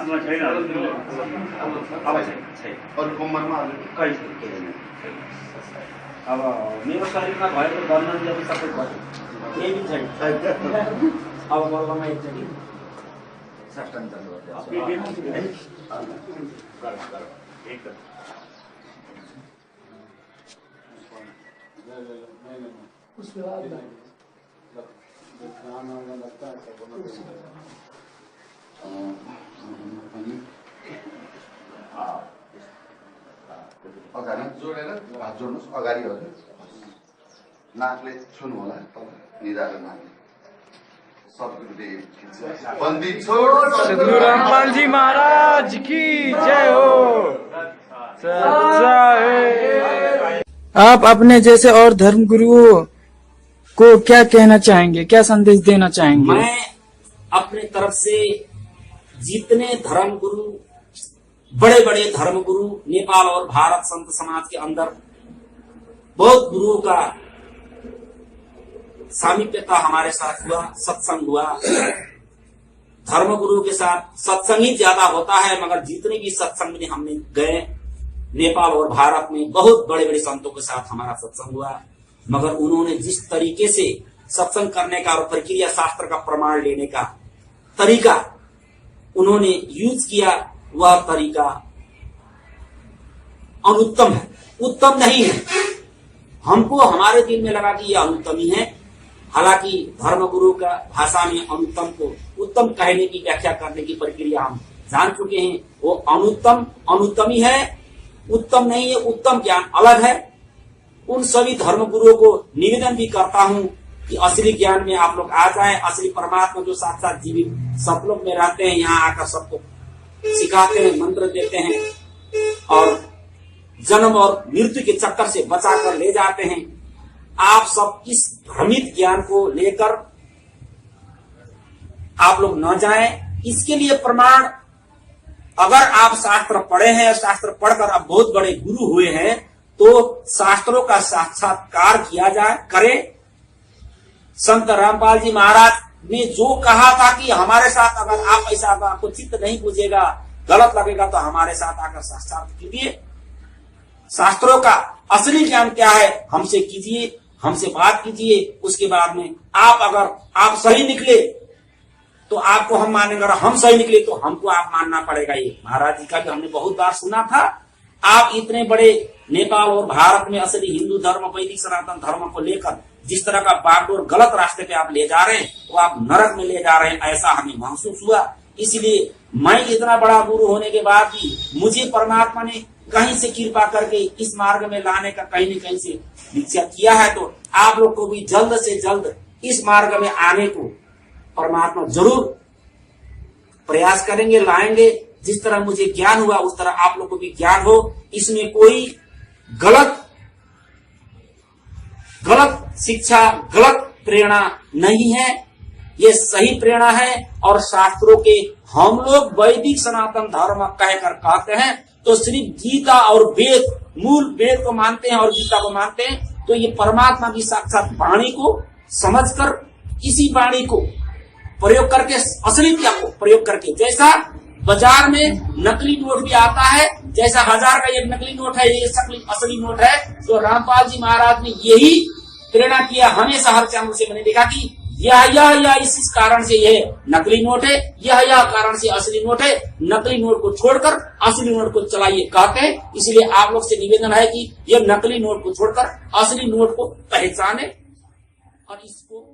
लास्टमा छैन अब छैन अरु कम्मरमा कहीँ छैन। अब मेरो शरीरमा भएको वर्णन जति सबै भयो केही पनि छैन। अब बल्लमा एकचोटि साष्टाङ्ग दण्डवत एकदम उसके बाद अगाडि जोडेर हात जोड्नुहोस् अगाडि हजुर नाकले छुनु होला तल निधाएर नाकले सद्गुरुदेव बन्दी छोड सद्गुरु रामपाल जी महाराज की जय हो। आप अपने जैसे और धर्म गुरुओं को क्या कहना चाहेंगे, क्या संदेश देना चाहेंगे? मैं अपने तरफ से जितने धर्म गुरु, बड़े बड़े धर्म गुरु नेपाल और भारत संत समाज के अंदर बहुत गुरुओं का सामीप्यता हमारे साथ हुआ, सत्संग हुआ। धर्म गुरु के साथ सत्संग ही ज्यादा होता है, मगर जितने भी सत्संग में हमने गए नेपाल और भारत में बहुत बड़े बड़े संतों के साथ हमारा सत्संग हुआ, मगर उन्होंने जिस तरीके से सत्संग करने का और प्रक्रिया शास्त्र का प्रमाण लेने का तरीका उन्होंने यूज किया, वह तरीका अनुत्तम है, उत्तम नहीं है। हमको हमारे दिल में लगा कि यह अनुत्तम ही है। हालांकि धर्म गुरु का भाषा में अनुत्तम को उत्तम कहने की व्याख्या करने की प्रक्रिया हम जान चुके हैं। वो अनुत्तम अनुत्तम ही है, उत्तम नहीं है। उत्तम ज्ञान अलग है। उन सभी धर्म गुरुओं को निवेदन भी करता हूं कि असली ज्ञान में आप लोग आ जाएं। असली परमात्मा जो साक्षात जीवित सतलोक में रहते हैं, यहाँ आकर सबको सिखाते हैं, मंत्र देते हैं और जन्म और मृत्यु के चक्कर से बचाकर ले जाते हैं। आप सब इस भ्रमित ज्ञान को लेकर आप लोग न जाएं। इसके लिए प्रमाण, अगर आप शास्त्र पढ़े हैं, शास्त्र पढ़कर आप बहुत बड़े गुरु हुए हैं, तो शास्त्रों का साक्षात्कार किया जाए, करे। संत रामपाल जी महाराज ने जो कहा था कि हमारे साथ अगर आप ऐसा, आपको चित्त नहीं बुझेगा, गलत लगेगा, तो हमारे साथ आकर साक्षात कीजिए। शास्त्रों का असली ज्ञान क्या है हमसे कीजिए, हमसे बात कीजिए। उसके बाद में आप, अगर आप सही निकले तो आपको हम मानेंगे, और हम सही निकले तो हमको आप मानना पड़ेगा। ये महाराज जी का भी हमने बहुत बार सुना था। आप इतने बड़े नेपाल और भारत में असली हिंदू धर्म, वैदिक सनातन धर्म को लेकर जिस तरह का बागडोर गलत रास्ते पे आप ले जा रहे हैं, वो आप नरक में ले जा रहे हैं, ऐसा हमें महसूस हुआ। इसलिए मैं इतना बड़ा गुरु होने के बाद भी मुझे परमात्मा ने कहीं से कृपा करके इस मार्ग में लाने का कहीं न कहीं से निश्चय किया है। तो आप लोग को भी जल्द से जल्द इस मार्ग में आने को परमात्मा जरूर प्रयास करेंगे, लाएंगे। जिस तरह मुझे ज्ञान हुआ उस तरह आप लोग को भी ज्ञान हो। इसमें कोई गलत शिक्षा, गलत प्रेरणा नहीं है, ये सही प्रेरणा है। और शास्त्रों के हम लोग वैदिक सनातन धर्म कहकर कहते हैं तो सिर्फ गीता और वेद, मूल वेद को मानते हैं और गीता को मानते हैं। तो ये परमात्मा की साक्षात वाणी को समझकर, इसी वाणी को प्रयोग करके, असलियता को प्रयोग करके, जैसा बाजार में नकली नोट भी आता है, जैसा 1000 का एक नकली नोट है, ये असली नोट है, तो रामपाल जी महाराज ने यही प्रेरणा किया हमेशा। हर चैनल से मैंने देखा कि यह इस कारण से यह नकली नोट है, यह कारण से असली नोट है। नकली नोट को छोड़कर असली नोट को चलाइए कहते हैं। इसलिए आप लोग से निवेदन है कि यह नकली नोट को छोड़कर असली नोट को पहचाने और इसको